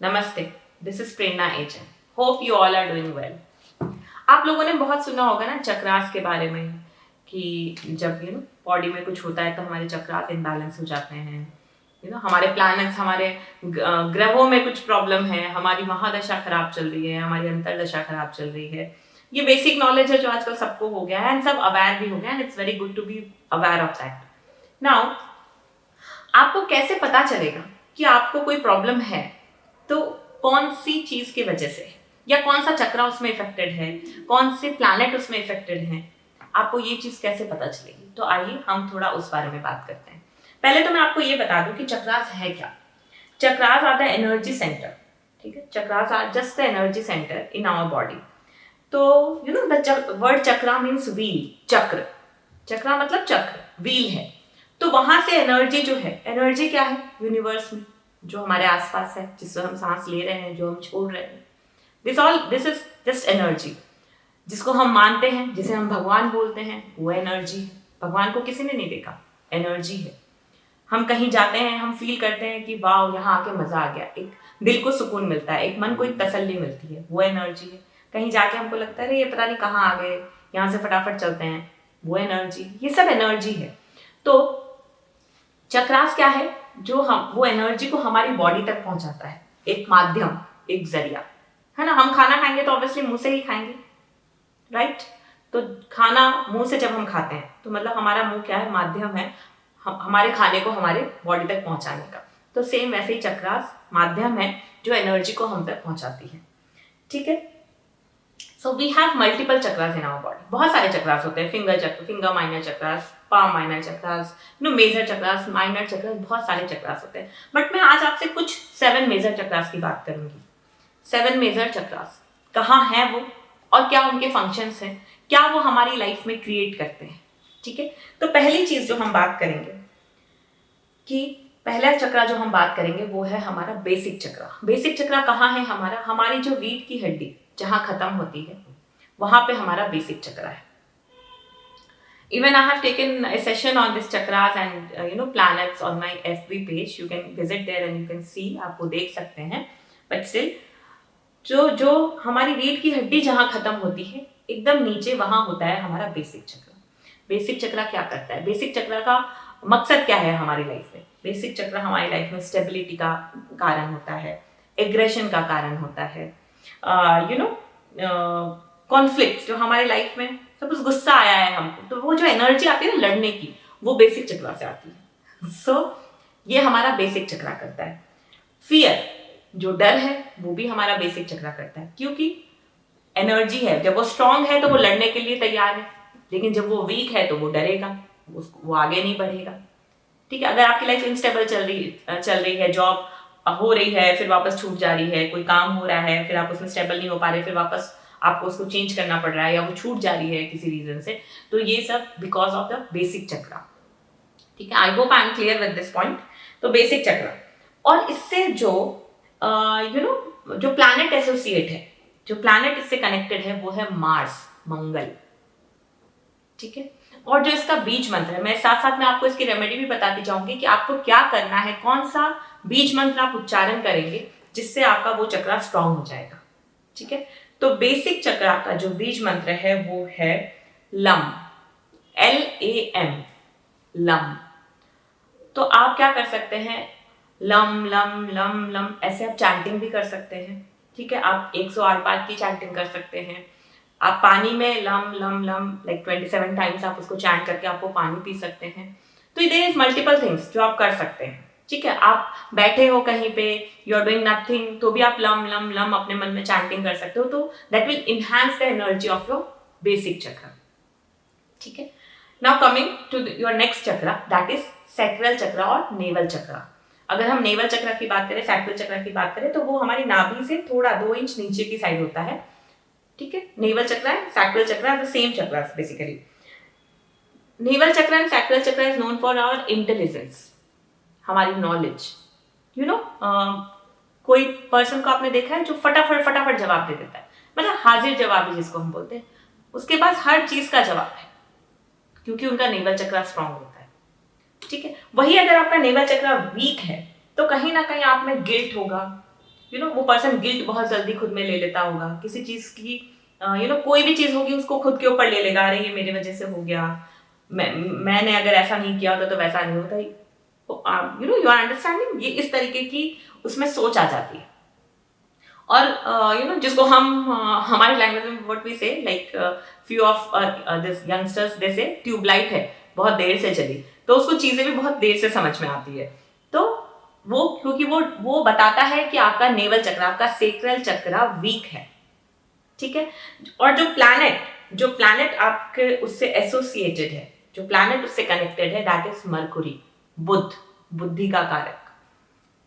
नमस्ते, this is Prerna HN. Hope you all are doing well. आप लोगों ने बहुत सुना होगा ना चक्रास के बारे में कि जब बॉडी में कुछ होता है तो हमारे चक्रास इनबैलेंस हो जाते हैं। हमारे प्लैनेट्स, हमारे ग्रहों में कुछ प्रॉब्लम है, हमारी महादशा खराब चल रही है, हमारी अंतरदशा खराब चल रही है। ये बेसिक नॉलेज है जो आजकल सबको हो गया है एंड सब अवेयर भी हो गया, and it's very good to be aware of that. Now आपको कैसे पता चलेगा कि आपको कोई प्रॉब्लम है, तो कौन सी चीज की वजह से, या कौन सा चक्रा उसमें इफेक्टेड है, कौन से प्लैनेट उसमें इफेक्टेड हैं, आपको ये चीज कैसे पता चलेगी? तो आइए हम थोड़ा उस बारे में बात करते हैं। पहले तो मैं आपको ये बता दूं कि चक्रास है क्या। Chakras are the energy centre. ठीक है, chakras are just the energy centre in our body. तो the word chakra means wheel, चक्र। चक्रा मतलब चक्र, व्हील है। तो वहां से एनर्जी जो है, एनर्जी क्या है यूनिवर्स में, जो हमारे आसपास है, जिससे हम सांस ले रहे हैं, जो हम छोड़ रहे हैं, दिस इज जस्ट एनर्जी। जिसको हम मानते हैं, जिसे हम भगवान बोलते हैं, वो एनर्जी है। भगवान को किसी ने नहीं देखा, एनर्जी है। हम कहीं जाते हैं, हम फील करते हैं कि वाह यहाँ आके मजा आ गया, एक दिल को सुकून मिलता है, एक मन को एक तसल्ली मिलती है, वो एनर्जी है। कहीं जाके हमको लगता है ये पता नहीं कहाँ आ गए, यहाँ से फटाफट चलते हैं, वो एनर्जी। ये सब एनर्जी है। तो चक्रास क्या है? जो हम वो एनर्जी को हमारी बॉडी तक पहुंचाता है, एक माध्यम, एक जरिया, है ना। हम खाना खाएंगे तो ऑब्वियसली मुंह से ही खाएंगे, राइट। तो खाना मुंह से जब हम खाते हैं तो मतलब हमारा मुंह क्या है, माध्यम है हमारे खाने को हमारे बॉडी तक पहुंचाने का। तो सेम वैसे ही चक्रास माध्यम है जो एनर्जी को हम तक पहुंचाती है। ठीक है। So we have multiple chakras in our body. बहुत सारे चक्रास होते हैं, finger minor chakras, palm minor chakras, major chakras, minor chakras, बहुत सारे चक्रास होते हैं। बट मैं आज आपसे कुछ 7 मेजर चक्रास की बात करूंगी। 7 मेजर चक्रास कहाँ हैं वो, और क्या उनके फंक्शंस हैं, क्या वो हमारी लाइफ में क्रिएट करते हैं। ठीक है। तो पहली चीज जो हम बात करेंगे, कि पहला चक्रा जो हम बात करेंगे वो है हमारा बेसिक चक्रा। बेसिक चक्रा कहाँ है हमारा? हमारी जो रीढ़ की हड्डी जहां खत्म होती है, वहां पे हमारा बेसिक चक्रा है। Even I have taken a session on this chakras and planets on my FB page. You can visit there and you can see, आपको देख सकते हैं। But still, जो जो हमारी रीढ़ की हड्डी जहां खत्म होती है, एकदम नीचे वहां होता है हमारा बेसिक चक्र। बेसिक चक्र क्या करता है? बेसिक चक्र का मकसद क्या है हमारी लाइफ में? बेसिक चक्र हमारी लाइफ में स्टेबिलिटी का कारण होता है, एग्रेशन का कारण होता है, कॉन्फ्लिक्ट जो हमारी लाइफ में, सपोज गुस्सा आया है हमको, तो वो जो एनर्जी आती है ना लड़ने की, वो बेसिक चक्र से आती है। सो ये हमारा बेसिक चक्र करता है। फियर, जो डर है, वो भी हमारा बेसिक चक्र करता है, क्योंकि एनर्जी है। जब वो स्ट्रांग है तो वो लड़ने के लिए तैयार है, लेकिन जब वो वीक है तो वो डरेगा, वो आगे नहीं बढ़ेगा। ठीक है। अगर आपकी लाइफ इनस्टेबल चल रही है, जॉब हो रही है फिर वापस छूट जा रही है, कोई काम हो रहा है फिर आप उसमें स्टेबल नहीं हो पा रहे, फिर वापस आपको उसको चेंज करना पड़ रहा है, या वो छूट जा रही है किसी रीजन से, तो ये सब because of the basic chakra. ठीक है। I hope I am clear with this point. तो बेसिक चक्र, और इससे जो जो प्लैनेट एसोसिएट है, जो प्लैनेट इससे कनेक्टेड है, वो है मार्स, मंगल। ठीक है। और जो इसका बीज मंत्र है, मैं साथ साथ में आपको इसकी रेमेडी भी बताती जाऊंगी कि आपको क्या करना है, कौन सा बीज मंत्र आप उच्चारण करेंगे जिससे आपका वो चक्रा स्ट्रांग हो जाएगा। ठीक है। तो बेसिक चक्रा का जो बीज मंत्र है वो है लम, LAM, लम। तो आप क्या कर सकते हैं, लम लम लम लम, ऐसे आप चैंटिंग भी कर सकते हैं। ठीक है। आप 108 बार की चैंटिंग कर सकते हैं। आप पानी में lump lump lump like 27 times आप उसको चैंट करके आपको पानी पी सकते हैं। तो देयर इज मल्टीपल थिंग्स जो आप कर सकते हैं। ठीक है। आप बैठे हो कहीं पे, यू आर डूइंग नथिंग, तो भी आप लम लम लम अपने मन में चैंटिंग कर सकते हो, तो that will enhance the energy of your basic chakra. ठीक है। Now coming to your next chakra, that is sacral chakra और नेवल चक्र। अगर हम नेवल चक्र की बात करें, सैक्रल चक्र की बात करें, तो वो हमारी नाभि से थोड़ा 2 इंच नीचे की साइड होता है। ठीक है। Navel chakra and sacral chakra are the same chakras basically. Navel chakra and sacral chakra is known for our intelligence, हमारी नॉलेज। कोई पर्सन को आपने देखा है जो फटाफट फटाफट जवाब दे देता है, मतलब हाजिर जवाबी जिसको हम बोलते हैं, उसके पास हर चीज का जवाब है, क्योंकि उनका नेवल चक्र स्ट्रांग होता है। ठीक है। वही अगर आपका नेवल चक्र वीक है तो कहीं ना कहीं आप में गिल्ट होगा, वो पर्सन गिल्ट बहुत जल्दी खुद में ले लेता होगा, किसी चीज की कोई भी चीज होगी उसको खुद के ऊपर ले लेगा, अरे ये मेरी वजह से हो गया, मैंने अगर ऐसा नहीं किया होता तो वैसा नहीं होता। यू आर अंडरस्टैंडिंग, ये इस तरीके की उसमें सोच आ जाती है। और जिसको हम हमारी लैंग्वेज में what we say like few of this youngsters they say tubelight है, बहुत देर से चली, तो उसको चीजें भी बहुत देर से समझ में आती है। तो वो क्योंकि वो बताता है कि आपका नेवल चक्र, आपका सेक्रल चक्र वीक है, ठीक है। और जो प्लैनेट आपके उससे एसोसिएटेड है, जो प्लैनेट उससे कनेक्टेड है, दैट इज मरकुरी, बुध, बुद्धि का कारक,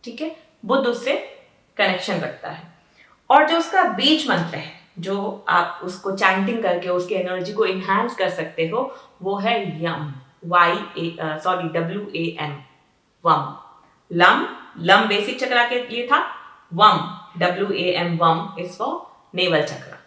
ठीक है। बुध उससे कनेक्शन रखता है। और जो उसका बीज मंत्र है, जो आप उसको चैंटिंग करके उसकी एनर्जी को इनहैंस कर सकते हो, वो है यम, WAM, वम। लम बेसिक चक्रा के लिए था, वम WAM, वम इज फॉर नेवल चक्रा।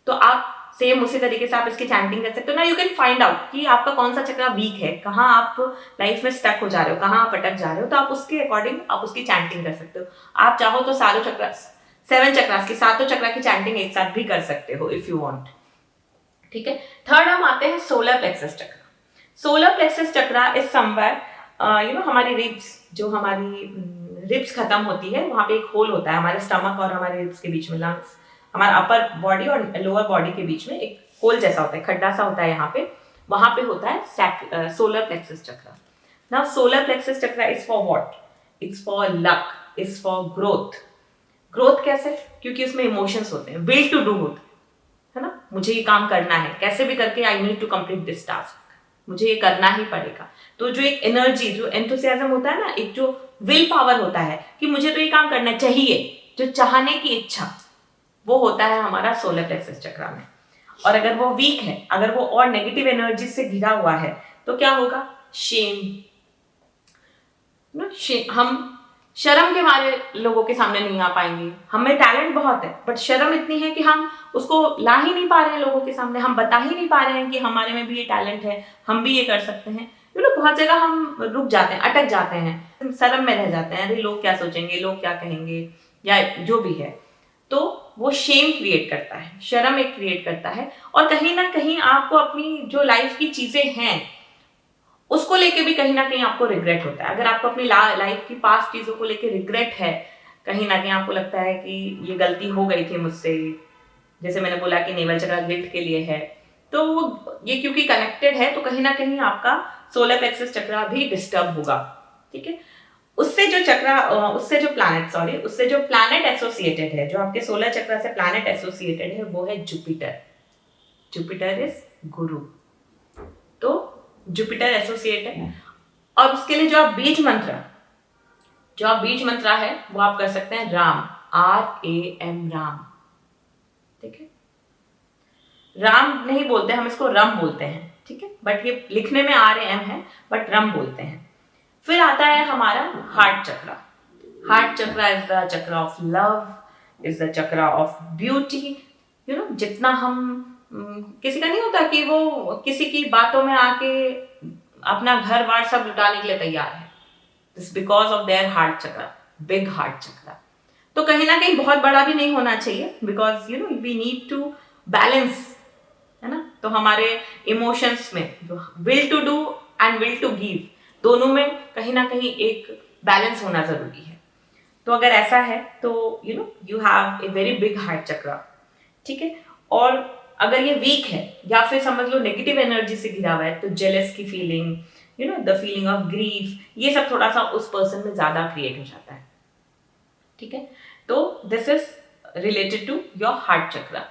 तो आप सेम उसी तरीके से आप इसकी चैंटिंग कर सकते हो ना। यू कैन फाइंड आउट कि आपका कौन सा चक्रा वीक है, कहाँ आप लाइफ में स्टक हो जा रहे हो, कहाँ आप अटक जा रहे हो, तो आप उसके अकॉर्डिंग आप उसकी चैंटिंग कर सकते हो। आप चाहो तो सारों चक्रा 7 चक्रास की, सातों चक्रा की चैंटिंग एक साथ भी कर सकते हो इफ यू वांट, ठीक है। थर्ड हम आते हैं solar plexus chakra. Solar plexus chakra is somewhere हमारी रिब्स, जो हमारी रिब्स खत्म होती है, वहां पे एक होल होता है हमारे स्टमक और हमारे रिब्स के बीच में, लंग्स, हमारा अपर बॉडी और लोअर बॉडी के बीच में एक होल जैसा होता है, खड्डा सा होता है यहाँ पे, वहां पे होता है solar plexus chakra. Now solar plexus chakra is for what? It's for luck, is for growth. Growth कैसे? क्योंकि उसमें इमोशंस होते हैं, विल टू डू होता है ना, मुझे ये काम करना है, कैसे भी करके I need to complete this task, मुझे ये करना ही पड़ेगा। तो जो एक एनर्जी, जो एंथुसियाज्म होता है ना, एक जो विल पावर होता है कि मुझे तो ये काम करना चाहिए, जो चाहने की इच्छा, वो होता है हमारा सोलर प्लेक्सस चक्रा में। और अगर वो वीक है, अगर वो और नेगेटिव एनर्जी से घिरा हुआ है, तो क्या होगा? शेम। हम शर्म के मारे लोगों के सामने नहीं आ पाएंगे, हमें टैलेंट बहुत है बट शर्म इतनी है कि हम उसको ला ही नहीं पा रहे हैं लोगों के सामने, हम बता ही नहीं पा रहे हैं कि हमारे में भी ये टैलेंट है, हम भी ये कर सकते हैं। बहुत जगह हम रुक जाते हैं, अटक जाते हैं, शर्म में रह जाते हैं, अरे लोग क्या सोचेंगे, लोग क्या कहेंगे, या जो भी है। तो वो शेम क्रिएट करता है, शर्म एक क्रिएट करता है। और कहीं ना कहीं आपको अपनी जो लाइफ की चीजें हैं उसको लेके भी कहीं ना कहीं आपको रिग्रेट होता है। अगर आपको अपनी लाइफ की पास्ट चीजों को लेके रिग्रेट है, कहीं ना कहीं आपको लगता है कि ये गलती हो गई थी मुझसे, जैसे मैंने बोला कि नेवल चक्र गिल्ट के लिए है, तो वो ये क्योंकि कनेक्टेड है, तो कहीं ना कहीं आपका सोलर प्लेक्सस चक्र भी डिस्टर्ब होगा, ठीक है। उससे जो प्लैनेट एसोसिएटेड है, जो आपके सोलर चक्र से प्लैनेट एसोसिएटेड है, वो है जुपिटर। जुपिटर इज गुरु, तो जुपिटर एसोसिएट है। और उसके लिए जो आप बीज मंत्र है वो आप कर सकते हैं राम, RAM, राम, ठीक है। राम नहीं बोलते, हम इसको रम बोलते हैं, ठीक है, बट ये लिखने में RM है, बट रम बोलते हैं। फिर आता है हमारा हार्ट चक्र। हार्ट चक्र इज द चक्र ऑफ लव, इज द चक्र ऑफ ब्यूटी। जितना हम किसी का नहीं होता कि वो किसी की बातों में आके अपना घर बार सब लुटाने के लिए तैयार है, this because of their heart चक्र, बिग हार्ट चक्र। तो कहीं ना कहीं बहुत बड़ा भी नहीं होना चाहिए, because we need to balance, है ना। तो हमारे इमोशंस में will to do and will to give, दोनों में कहीं ना कहीं एक बैलेंस होना जरूरी है। तो अगर ऐसा है तो you have a very big heart चक्र, ठीक है। और अगर ये वीक है या फिर समझ लो नेगेटिव एनर्जी से घिरा हुआ है, तो जेलस की feeling, the feeling of grief, ये सब थोड़ा सा उस पर्सन में ज्यादा क्रिएट हो जाता है, ठीक है। तो this is related to your heart chakra.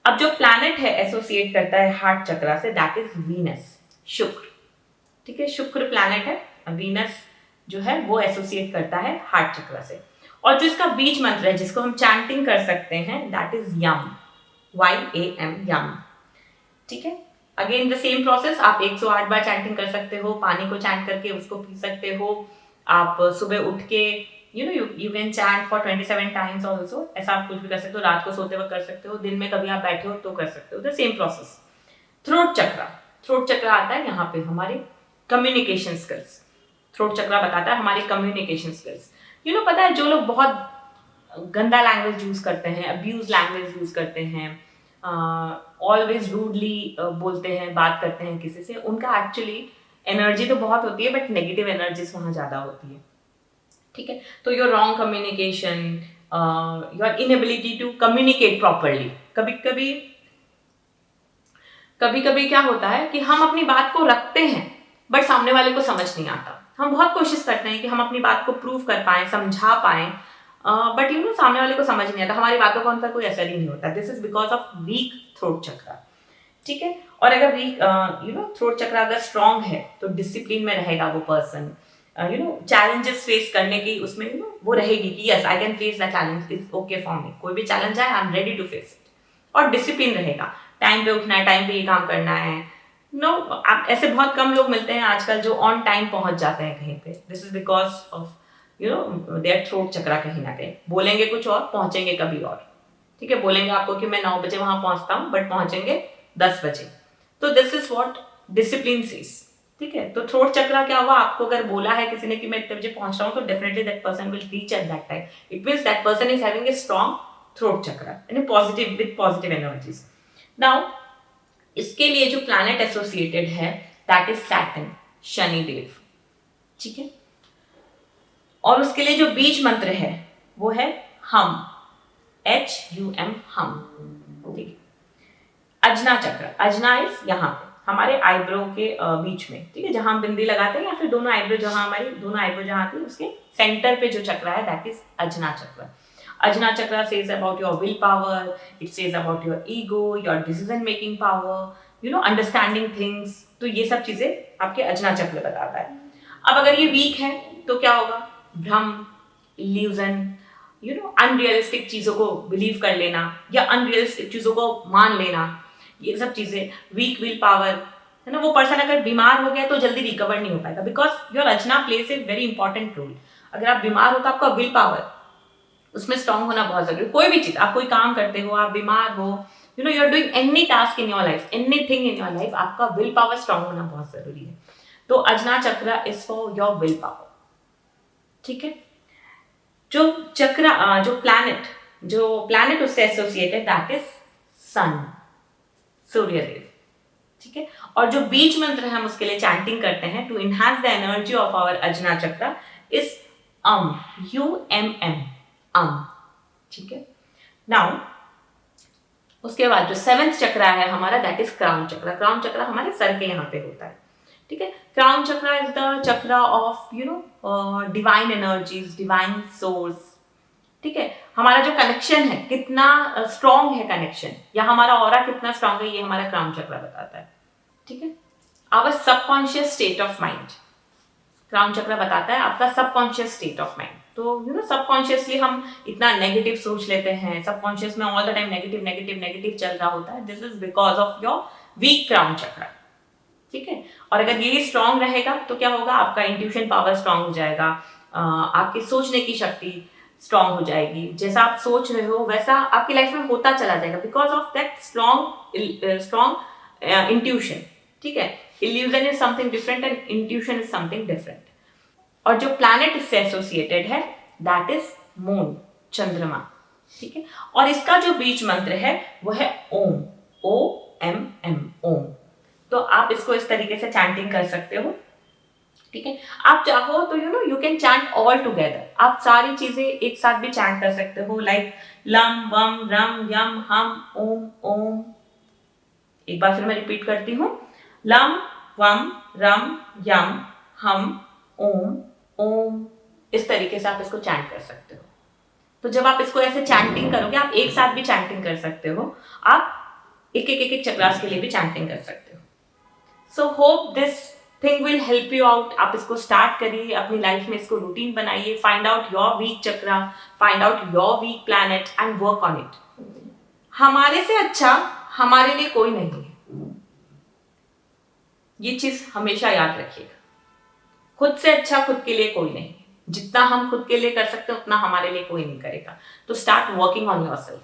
अब जो प्लैनेट है एसोसिएट करता है हार्ट चक्र से, दैट इज वीनस, शुक्र, ठीक है। शुक्र प्लैनेट है, वीनस जो है वो एसोसिएट करता है हार्ट चक्र से। और जो इसका बीज मंत्र है जिसको हम चैंटिंग कर सकते हैं, दैट इज यम, YAM, यम, ठीक है। अगेन द सेम प्रोसेस, आप 108 बार चैंटिंग कर सकते हो, पानी को चैंट करके उसको पी सकते हो। आप सुबह उठ के you can chant for 27 times also, ऐसा आप कुछ भी कर सकते हो, रात को सोते वक्त कर सकते हो, दिन में कभी आप बैठे हो तो कर सकते हो, द सेम प्रोसेस। थ्रोट चक्र आता है यहाँ पे हमारे कम्युनिकेशन स्किल्स। थ्रोट चक्र बताता है हमारी कम्युनिकेशन स्किल्स। पता है जो लोग बहुत गंदा लैंग्वेज यूज करते हैं, अब्यूज लैंग्वेज यूज करते हैं, ऑलवेज रूडली बोलते हैं, बात करते हैं किसी से, उनका एक्चुअली एनर्जी तो बहुत होती है बट नेगेटिव एनर्जीज वहाँ ज़्यादा होती है, ठीक है। तो your wrong communication, your inability to communicate properly, कभी कभी क्या होता है कि हम अपनी बात को रखते हैं बट सामने वाले को समझ नहीं आता। हम बहुत कोशिश करते हैं कि हम अपनी बात को प्रूव कर पाए, समझा पाए, बट सामने वाले को समझ नहीं आता, हमारी बातों का उन पर कोई असर ही नहीं होता। This is because of weak throat chakra, ठीक है। और अगर वीक थ्रोट चक्रा अगर स्ट्रांग है तो डिसिप्लिन में रहेगा वो पर्सन, चैलेंजेस फेस करने की उसमें वो रहेगी कि yes I can face the challenge, it's okay for me, कोई भी चैलेंज आए I am ready to face it. और डिसिप्लिन रहेगा, टाइम पे उठना है, टाइम पे ये काम करना है। ऐसे बहुत कम लोग मिलते हैं आजकल जो ऑन टाइम पहुंच जाते हैं कहीं पे। This is because of their throat chakra, कहीं ना कहीं बोलेंगे कुछ और पहुंचेंगे कभी और, ठीक है। बोलेंगे आपको कि मैं 9 बजे वहां पहुंचता हूँ बट पहुंचेंगे 10 बजे। तो this is what discipline sees, ठीक है। तो थ्रोट चक्रा क्या हुआ, आपको अगर बोला है किसी ने कि मैं इतने बजे पहुंच रहा हूँ, तो definitely that person will reach at that time. It means that person is having a strong throat chakra यानी positive, with positive energies. Now इसके लिए जो प्लैनेट एसोसिएटेड है दैट इज सैटर्न, शनिदेव, ठीक है। और उसके लिए जो बीज मंत्र है वो है हम, HUM, हम, ठीक है। अजना चक्र, अजना इज यहाँ पे हमारे आईब्रो के बीच में, ठीक है, जहां हम बिंदी लगाते हैं या फिर दोनों आईब्रो जहां हमारी दोनों आईब्रो जहां आती है उसके सेंटर पे जो चक्र है दैट इज अजना चक्र। अजना चक्र says about your will power, it says about your ego, your decision making power, understanding things. तो ये सब चीजें आपके अजना चक्र बताता है। अब अगर ये वीक है तो क्या होगा, भ्रम, इल्यूजन, अनरियलिस्टिक चीजों को बिलीव कर लेना या अनरियलिस्टिक चीजों को मान लेना, ये सब चीजें। वीक विल पावर है ना, वो पर्सन अगर बीमार हो गया तो जल्दी रिकवर नहीं हो पाएगा, बिकॉज योर रचना plays a very important role. अगर आप बीमार हो तो आपका विल पावर उसमें स्ट्रांग होना बहुत जरूरी है। कोई भी चीज, आप कोई काम करते हो, आप बीमार हो, you are doing any task in your life, anything in your life, आपका विल पावर स्ट्रांग होना बहुत जरूरी है। तो Ajna chakra is for your will power, ठीक है। जो चक्र, जो प्लैनेट उससे associated that is sun, Suryadev, ठीक है। और जो बीज मंत्र हम उसके लिए चैंटिंग करते हैं to enhance the energy of our Ajna chakra is UMM, ठीक है। नाउ उसके बाद जो 7th चक्र है हमारा दैट इज क्राउन चक्र। क्राउन चक्र हमारे सर के यहाँ पे होता है, ठीक है। क्राउन चक्र इज द चक्र of divine energies, divine source, ठीक है। हमारा जो कनेक्शन है कितना स्ट्रांग है कनेक्शन, या हमारा ऑरा कितना स्ट्रांग है, ये हमारा क्राउन चक्र बताता है, ठीक है। Our subconscious state of mind, crown chakra बताता है आपका सबकॉन्शियस स्टेट ऑफ माइंड। तो सबकॉन्शियसली हम इतना नेगेटिव सोच लेते हैं, सबकॉन्शियस में all the time negative negative negative चल रहा होता है। This is because of your weak crown chakra, ठीक है। और अगर यही स्ट्रांग रहेगा तो क्या होगा, आपका इंट्यूशन पावर स्ट्रांग हो जाएगा, आपकी सोचने की शक्ति स्ट्रांग हो जाएगी, जैसा आप सोच रहे हो वैसा आपकी लाइफ में होता चला जाएगा, because of that strong intuition, ठीक है। Illusion is something different and intuition is something different. और जो प्लैनेट इससे एसोसिएटेड है दैट इज मून, चंद्रमा, ठीक है। और इसका जो बीज मंत्र है वो है ओम, OMM, ओम। तो आप इसको इस तरीके से चैंटिंग कर सकते हो, ठीक है। आप चाहो तो you can chant all together, आप सारी चीजें एक साथ भी चैंट कर सकते हो, लाइक लम वम रम यम हम ओम ओम। एक बार फिर मैं रिपीट करती हूँ, लम वम रम यम हम ओम ओम। इस तरीके से आप इसको चैंट कर सकते हो। तो जब आप इसको ऐसे चैंटिंग करोगे, आप एक साथ भी चैंटिंग कर सकते हो, आप एक चक्रास के लिए भी चैंटिंग कर सकते हो। So hope this thing will help you out. आप इसको स्टार्ट करिए, अपनी लाइफ में इसको रूटीन बनाइए, find out your weak chakra, find out your weak planet and work on it. हमारे से अच्छा हमारे लिए कोई नहीं है, ये चीज हमेशा याद रखिएगा। खुद से अच्छा खुद के लिए कोई नहीं है, जितना हम खुद के लिए कर सकते हैं उतना हमारे लिए कोई नहीं करेगा। तो स्टार्ट वर्किंग ऑन योरसेल्फ,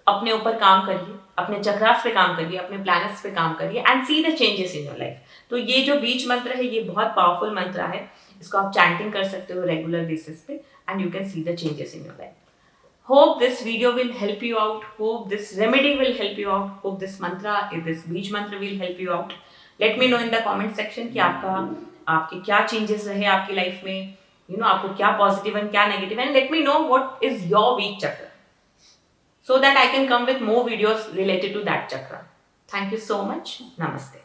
अपने ऊपर काम करिए, अपने चक्रास पे काम करिए, अपने प्लैनेट्स पे काम करिए and see the changes in your life. तो ये जो बीज मंत्र है ये बहुत पावरफुल मंत्र है, इसको आप चैंटिंग कर सकते हो रेगुलर बेसिस पे and you can see the changes in your life. Hope this video will help you out. Hope this remedy will help you out. Hope this mantra, this beach mantra will help you out. Let me know in the comment section कि आपके क्या changes रहे आपकी life में. आपको क्या positive and क्या negative, and let me know what is your weak chakra, so that I can come with more videos related to that chakra. Thank you so much. Namaste.